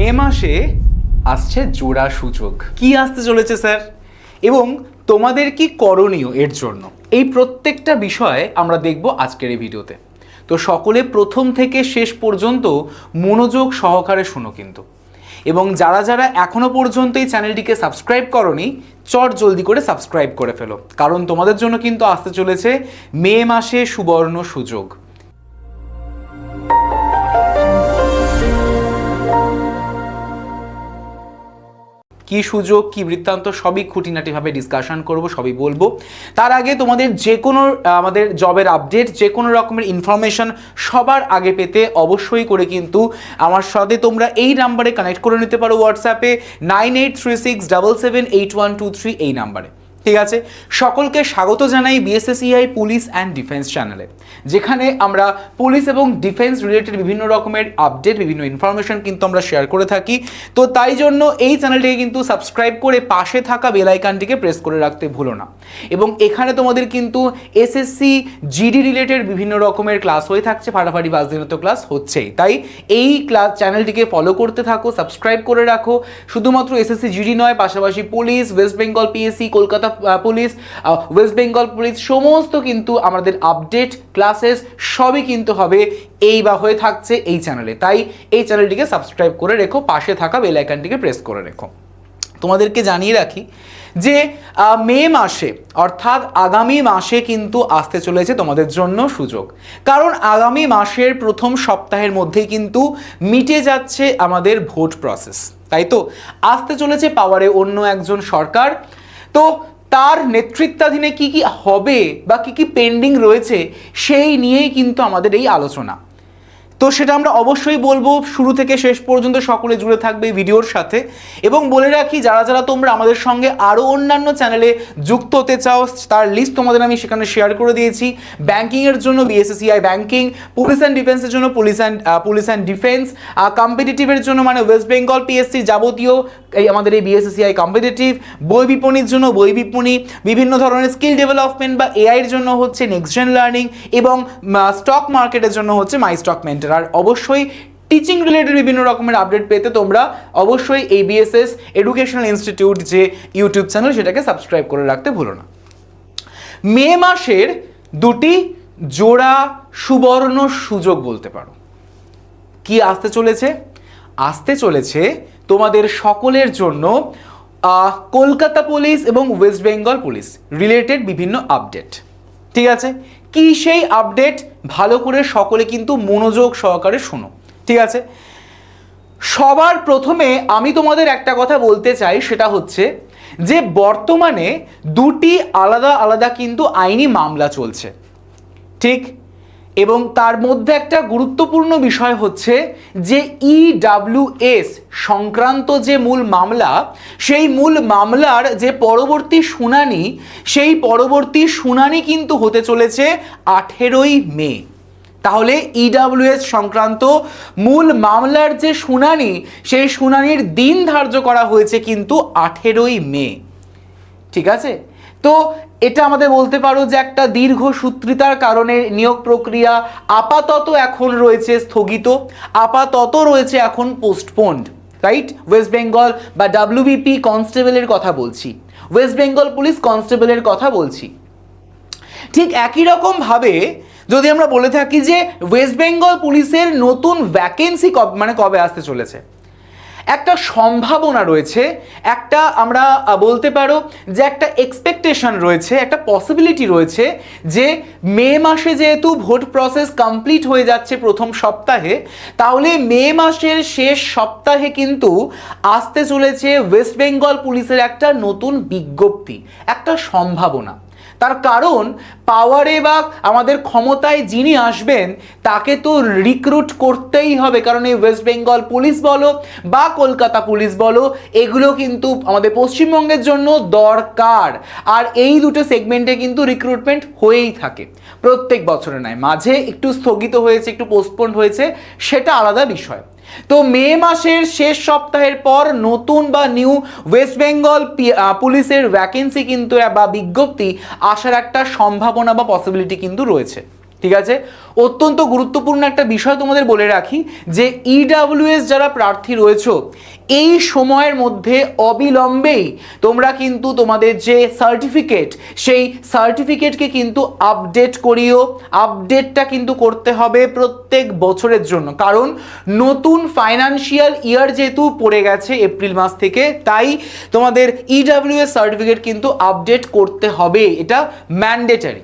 মে মাসে আসছে জোড়া সুযোগ। কি আসতে চলেছে স্যার, এবং তোমাদের কি করণীয় এর জন্য, এই প্রত্যেকটা বিষয়ে আমরা দেখব আজকের এই ভিডিওতে। তো সকলে প্রথম থেকে শেষ পর্যন্ত মনোযোগ সহকারে শোনো কিন্তু, এবং যারা যারা এখনো পর্যন্ত এই চ্যানেলটিকে সাবস্ক্রাইব করনি চট জলদি করে সাবস্ক্রাইব করে ফেলো, কারণ তোমাদের জন্য কিন্তু আসতে চলেছে মে মাসে সুবর্ণ সুযোগ। কি সুযোগ, কি বৃত্তান্ত, সবই খুঁটিনাটিভাবে ডিসকাশন করব, সবই বলবো। তার আগে তোমাদের যে কোনো আমাদের জবের আপডেট, যে কোনো রকমের ইনফরমেশন সবার আগে পেতে অবশ্যই করে কিন্তু আমার সাথে তোমরা এই নাম্বারে কানেক্ট করে নিতে পারো, হোয়াটসঅ্যাপে 9836778123 এই নাম্বারে। ঠিক আছে, সকলকে স্বাগত জানাই বিএসএসইআই পুলিশ অ্যান্ড ডিফেন্স চ্যানেলে, যেখানে আমরা পুলিশ এবং ডিফেন্স রিলেটেড বিভিন্ন রকমের আপডেট, বিভিন্ন ইনফরমেশন কিন্তু আমরা শেয়ার করে থাকি। তো তাই জন্য এই চ্যানেলটিকে কিন্তু সাবস্ক্রাইব করে পাশে থাকা বেল আইকনটিকে প্রেস করে রাখতে ভুলো না। এবং এখানে তোমাদের কিন্তু এসএসসি জিডি রিলেটেড বিভিন্ন রকমের ক্লাস হয়ে থাকছে, ফাটাফাটি 5 দিনের তো ক্লাস হচ্ছেই, তাই এই ক্লাস চ্যানেলটিকে ফলো করতে থাকো, সাবস্ক্রাইব করে রাখো। শুধুমাত্র এসএসসি জিডি নয়, পাশাপাশি police, West Bengal PSC, Kolkata police, West Bengal police, সমস্ত কিন্তু আমাদের আপডেট ক্লাসেস সবই কিন্তু হবে এই বা হয়ে থাকছে এই চ্যানেলে। তাই এই চ্যানেলটিকে সাবস্ক্রাইব করে রেখো, পাশে থাকা বেল আইকনটিকে প্রেস করে রেখো। তোমাদেরকে জানিয়ে রাখি যে মে মাসে অর্থাৎ আগামী মাসে কিন্তু আসতে চলেছে তোমাদের জন্য সুযোগ, কারণ আগামী মাসের প্রথম সপ্তাহের মধ্যেই কিন্তু মিটে যাচ্ছে আমাদের ভোট প্রসেস। তাই তো আসতে চলেছে পাওয়ারে অন্য একজন সরকার। তো তার নেতৃত্বাধীনে কি কি হবে বা কি কি পেন্ডিং রয়েছে সেই নিয়েই কিন্তু আমাদের এই আলোচনা। তো সেটা আমরা অবশ্যই বলবো, শুরু থেকে শেষ পর্যন্ত সকলে জুড়ে থাকবে এই ভিডিওর সাথে। এবং বলে রাখি, যারা যারা তোমরা আমাদের সঙ্গে আরও অন্যান্য চ্যানেলে যুক্ত হতে চাও তার লিস্ট তোমাদের আমি সেখানে শেয়ার করে দিয়েছি। ব্যাংকিংয়ের জন্য বিএসএসইআই ব্যাংকিং, পুলিশ অ্যান্ড ডিফেন্সের জন্য পুলিশ অ্যান্ড ডিফেন্স, কম্পিটিটিভের জন্য মানে ওয়েস্ট বেঙ্গল পিএসসি যাবতীয় এই আমাদের এই বিএসএসইআই কম্পিটিটিভ, বই বিপণির জন্য বই বিপণি, বিভিন্ন ধরনের স্কিল ডেভেলপমেন্ট বা এআইয়ের জন্য হচ্ছে নেক্সট জেন লার্নিং, এবং স্টক মার্কেটের জন্য হচ্ছে মাই স্টক মেন্টর। আর অবশ্যই টিচিং রিলেটেড বিভিন্ন রকমের আপডেট পেতে তোমরা অবশ্যই এই বিএসএস এডুকেশনাল ইনস্টিটিউট যে ইউটিউব চ্যানেল সেটাকে সাবস্ক্রাইব করে রাখতে ভুলো না। মে মাসের দুটি জোড়া সুবর্ণ সুযোগ বলতে পারো। কি আসতে চলেছে? আসতে চলেছে তোমাদের সকলের জন্য কলকাতা পুলিশ এবং ওয়েস্ট বেঙ্গল পুলিশ রিলেটেড বিভিন্ন আপডেট। ঠিক আছে, কি সেই আপডেট ভালো করে সকলে কিন্তু মনোযোগ সহকারে শোনো। ঠিক আছে, সবার প্রথমে আমি তোমাদের একটা কথা বলতে চাই, সেটা হচ্ছে যে বর্তমানে দুটি আলাদা আলাদা কিন্তু আইনি মামলা চলছে। ঠিক, এবং তার মধ্যে একটা গুরুত্বপূর্ণ বিষয় হচ্ছে যে ইডব্লিউএস সংক্রান্ত যে মূল মামলা, সেই মূল মামলার যে পরবর্তী শুনানি, সেই পরবর্তী শুনানি কিন্তু হতে চলেছে 18ই মে। তাহলে ইডব্লিউএস সংক্রান্ত মূল মামলার যে শুনানি, সেই শুনানির দিন ধার্য করা হয়েছে কিন্তু 18ই মে। ঠিক আছে, তো এটা আমাদের বলতে পারো যে একটা দীর্ঘসূত্রিতার কারণে নিয়োগ প্রক্রিয়া আপাতত এখন রয়েছে স্থগিত, আপাতত রয়েছে এখন পোস্টপোন্ড। রাইট, ওয়েস্ট বেঙ্গল বা ডাব্লিউবিপি কনস্টেবলের কথা বলছি, ওয়েস্ট বেঙ্গল পুলিশ কনস্টেবলের কথা বলছি। ঠিক একই রকম ভাবে যদি আমরা বলে থাকি যে ওয়েস্ট বেঙ্গল পুলিশের নতুন ভ্যাকেন্সি কবে আসতে চলেছে, একটা সম্ভাবনা রয়েছে, একটা আমরা বলতে পারো যে একটা এক্সপেকটেশন রয়েছে, একটা পসিবিলিটি রয়েছে যে মে মাসে যেহেতু ভোট প্রসেস কমপ্লিট হয়ে যাচ্ছে প্রথম সপ্তাহে, তাহলে মে মাসের শেষ সপ্তাহে কিন্তু আসতে চলেছে ওয়েস্ট বেঙ্গল পুলিশের একটা নতুন বিজ্ঞপ্তি, একটা সম্ভাবনা। তার কারণ পাওয়ারে বা আমাদের ক্ষমতায় যিনি আসবেন তাকে তো রিক্রুট করতেই হবে, কারণ এই ওয়েস্ট বেঙ্গল পুলিশ বলো বা কলকাতা পুলিশ বলো, এগুলো কিন্তু আমাদের পশ্চিমবঙ্গের জন্য দরকার। আর এই দুটো সেগমেন্টে কিন্তু রিক্রুটমেন্ট হয়েই থাকে প্রত্যেক বছরে, নয় মাঝে একটু স্থগিত হয়েছে, একটু পোস্টপোন্ড হয়েছে, সেটা আলাদা বিষয়। তো মে মাসের শেষ সপ্তাহের পর নতুন বা নিউ ওয়েস্ট বেঙ্গল পুলিশের ভ্যাকেন্সি কিন্তু বা বিজ্ঞপ্তি আসার একটা সম্ভাবনা বা পসিবিলিটি কিন্তু রয়েছে। ঠিক আছে, অত্যন্ত গুরুত্বপূর্ণ একটা বিষয় তোমাদের বলে রাখি যে ইডাব্লিউএস যারা প্রার্থী রয়েছে এই সময়ের মধ্যে অবিলম্বেই তোমরা কিন্তু তোমাদের যে সার্টিফিকেট সেই সার্টিফিকেটকে কিন্তু আপডেট করিও। আপডেটটা কিন্তু করতে হবে প্রত্যেক বছরের জন্য, কারণ নতুন ফাইন্যান্সিয়াল ইয়ার যেহেতু পড়ে গেছে এপ্রিল মাস থেকে, তাই তোমাদের ইডাব্লিউএস সার্টিফিকেট কিন্তু আপডেট করতে হবে, এটা ম্যান্ডেটারি।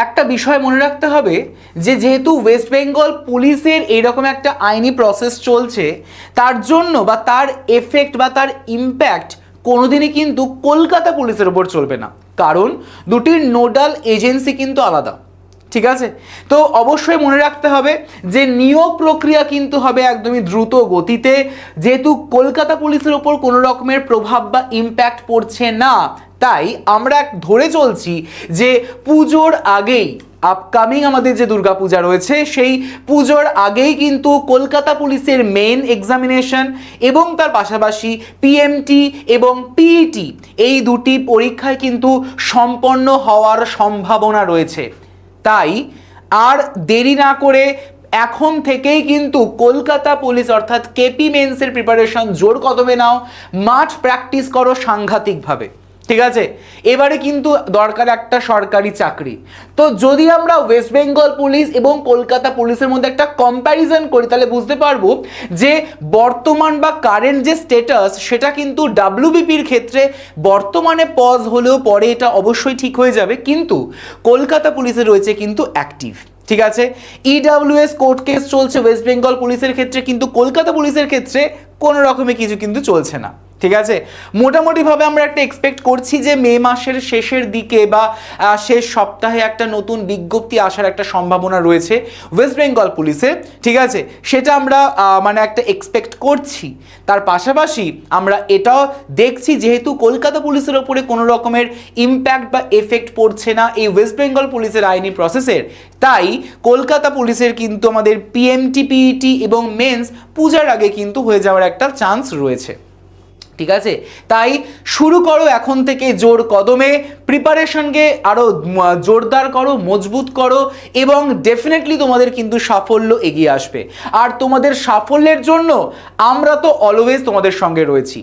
একটা বিষয় মনে রাখতে হবে যে যেহেতু ওয়েস্ট বেঙ্গল পুলিশের এইরকম একটা আইনি প্রসেস চলছে, তার জন্য বা তার এফেক্ট বা তার ইম্প্যাক্ট কোনোদিনই কিন্তু কলকাতা পুলিশের ওপর চলবে না, কারণ দুটির নোডাল এজেন্সি কিন্তু আলাদা। ঠিক আছে, তো অবশ্যই মনে রাখতে হবে যে নিয়োগ প্রক্রিয়া কিন্তু হবে একদমই দ্রুত গতিতে, যেহেতু কলকাতা পুলিশের ওপর কোনো রকমের প্রভাব বা ইম্প্যাক্ট পড়ছে না, তাই আমরা ধরে চলছি যে পুজোর আগেই, আপকামিং আমাদের যে দুর্গাপূজা রয়েছে সেই পুজোর আগেই কিন্তু কলকাতা পুলিশের মেইন এক্সামিনেশন এবং তার পাশাপাশি পিএমটি এবং পিইটি এই দুটি পরীক্ষায় কিন্তু সম্পন্ন হওয়ার সম্ভাবনা রয়েছে। তাই আর দেরি না করে এখন থেকেই কিন্তু কলকাতা পুলিশ অর্থাৎ কেপি মেন্সের প্রিপারেশন জোর কদমে নাও, মাঠ প্র্যাকটিস করো সাংঘাতিকভাবে। ঠিক আছে, এবারে কিন্তু দরকার একটা সরকারি চাকরি। তো যদি আমরা ওয়েস্ট বেঙ্গল পুলিশ এবং কলকাতা পুলিশের মধ্যে একটা কম্প্যারিজন করি, তাহলে বুঝতে পারবো যে বর্তমান বা কারেন্ট যে স্ট্যাটাস সেটা কিন্তু ডাব্লিউবিপির ক্ষেত্রে বর্তমানে পজ হলেও পরে এটা অবশ্যই ঠিক হয়ে যাবে, কিন্তু কলকাতা পুলিশে রয়েছে কিন্তু অ্যাক্টিভ। ঠিক আছে, ইডাব্লিউএস কোর্ট কেস চলছে ওয়েস্ট বেঙ্গল পুলিশের ক্ষেত্রে, কিন্তু কলকাতা পুলিশের ক্ষেত্রে কোনো রকমের কিছু কিন্তু চলছে না। ঠিক আছে, মোটামুটিভাবে আমরা একটা এক্সপেক্ট করছি যে মে মাসের শেষের দিকে বা শেষ সপ্তাহে একটা নতুন বিজ্ঞপ্তি আসার একটা সম্ভাবনা রয়েছে ওয়েস্ট বেঙ্গল পুলিশে। ঠিক আছে, সেটা আমরা মানে একটা এক্সপেক্ট করছি। তার পাশাপাশি আমরা এটাও দেখছি যেহেতু কলকাতা পুলিশের ওপরে কোনো রকমের ইম্প্যাক্ট বা এফেক্ট পড়ছে না এই ওয়েস্ট বেঙ্গল পুলিশের আইনি প্রসেসের, তাই কলকাতা পুলিশের কিন্তু আমাদের পিএমটি পিইটি এবং মেন্স পূজার আগে কিন্তু হয়ে যাওয়ার একটা চান্স রয়েছে। ঠিক আছে, তাই শুরু করো এখন থেকে জোর কদমে, প্রিপারেশনকে আরও জোরদার করো, মজবুত করো এবং ডেফিনেটলি তোমাদের কিন্তু সাফল্য এগিয়ে আসবে। আর তোমাদের সাফল্যের জন্য আমরা তো অলওয়েজ তোমাদের সঙ্গে রয়েছি।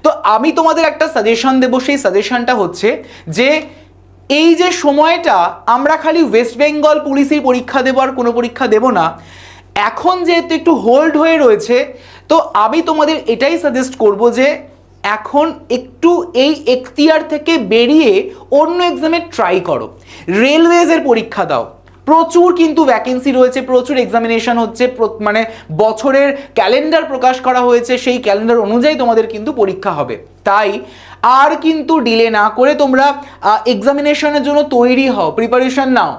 তো আমি তোমাদের একটা সাজেশন দেবো, সেই সাজেশনটা হচ্ছে যে এই যে সময়টা আমরা খালি ওয়েস্ট বেঙ্গল পুলিশের পরীক্ষা দেবো আর কোনো পরীক্ষা দেবো না, এখন যেহেতু একটু হোল্ড হয়ে রয়েছে, তো আমি তোমাদের এটাই সাজেস্ট করব যে এখন একটু এই এখতিয়ার থেকে বেরিয়ে অন্য এক্সামে ট্রাই করো, রেলওয়েজের পরীক্ষা দাও, প্রচুর কিন্তু ভ্যাকেন্সি রয়েছে, প্রচুর এক্সামিনেশন হচ্ছে, মানে বছরের ক্যালেন্ডার প্রকাশ করা হয়েছে, সেই ক্যালেন্ডার অনুযায়ী তোমাদের কিন্তু পরীক্ষা হবে। তাই আর কিন্তু ডিলে না করে তোমরা এক্সামিনেশনের জন্য তৈরি হও, প্রিপারেশন নাও।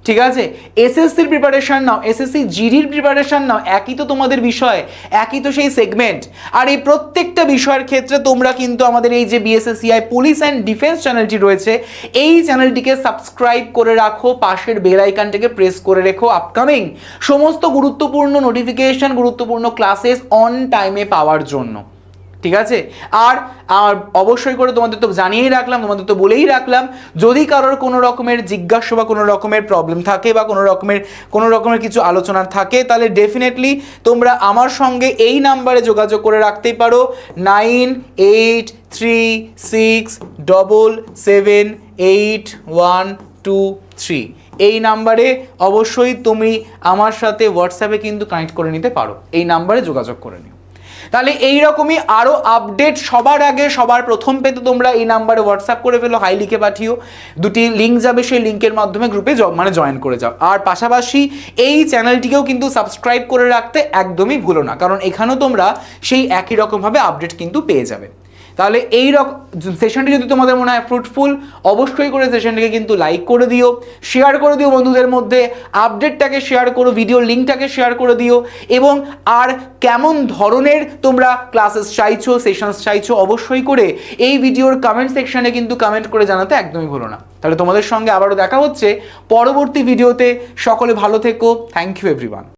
ঠিক আছে, এসএসসির প্রিপারেশন নাও, এসএসসি জিডির প্রিপারেশন নাও, একই তো তোমাদের বিষয়, একই তো সেই সেগমেন্ট। আর এই প্রত্যেকটা বিষয়ের ক্ষেত্রে তোমরা কিন্তু আমাদের এই যে বিএসএসসিআই পুলিশ অ্যান্ড ডিফেন্স চ্যানেলটি রয়েছে, এই চ্যানেলটিকে সাবস্ক্রাইব করে রাখো, পাশের বেল আইকনটাকে প্রেস করে রেখো আপকামিং সমস্ত গুরুত্বপূর্ণ নোটিফিকেশন, গুরুত্বপূর্ণ ক্লাসেস অন টাইমে পাওয়ার জন্য। ঠিক আছে, আর অবশ্যই করে তোমাদের তো জানিয়েই রাখলাম, তোমাদের তো বলেই রাখলাম, যদি কারোর কোনো রকমের জিজ্ঞাসা বা কোনো রকমের প্রবলেম থাকে বা কোনো রকমের কিছু আলোচনা থাকে, তাহলে ডেফিনেটলি তোমরা আমার সঙ্গে এই নাম্বারে যোগাযোগ করে রাখতেই পারো, 9836778123। এই নাম্বারে অবশ্যই তুমি আমার সাথে হোয়াটসঅ্যাপে কিন্তু কানেক্ট করে নিতে পারো, এই নাম্বারে যোগাযোগ করে নিও। তাহলে এইরকমই আরও আপডেট সবার আগে সবার প্রথম পেতে তোমরা এই নাম্বারে হোয়াটসঅ্যাপ করে ফেলো, হাই লিখে পাঠিও, দুটি লিঙ্ক যাবে, সেই লিঙ্কের মাধ্যমে গ্রুপে জয়েন করে যাও। আর পাশাপাশি এই চ্যানেলটিকেও কিন্তু সাবস্ক্রাইব করে রাখতে একদমই ভুলো না, কারণ এখানেও তোমরা সেই একই রকমভাবে আপডেট কিন্তু পেয়ে যাবে। তাহলে এই সেশনটি যদি তোমাদের মনে হয় ফ্রুটফুল, অবশ্যই করে সেশনটিকে কিন্তু লাইক করে দিও, শেয়ার করে দিও বন্ধুদের মধ্যে, আপডেটটাকে শেয়ার করো, ভিডিও লিঙ্কটাকে শেয়ার করে দিও, এবং আর কেমন ধরনের তোমরা ক্লাসেস চাইছো, সেশনস চাইছো, অবশ্যই করে এই ভিডিওর কমেন্ট সেকশনে কিন্তু কমেন্ট করে জানাতে একদমই ভুলো না। তাহলে তোমাদের সঙ্গে আবারও দেখা হচ্ছে পরবর্তী ভিডিওতে, সকলে ভালো থেকো, থ্যাংক ইউ এভরিওয়ান।